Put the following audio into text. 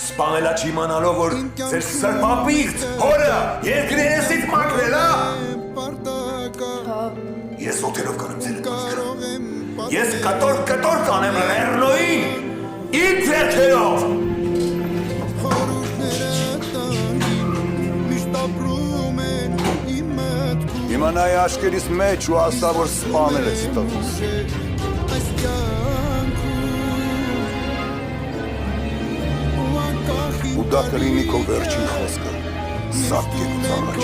Սպանելա չիմանալով, որ ձեր սրպապիղծ հորը երկրերեսիդ մակնել, Ես ոտերով կանեմ ձեր ընտանիքը, ես կտոր կանեմ Լեռնոյին, իմ ձեռքերով։ Հիմա նայ աշկերիս մեջ ու ասա, որ սպանել ես տղուս։ Ու դա կլինի քո վերջին խոսքը, սատկելուց առաջ։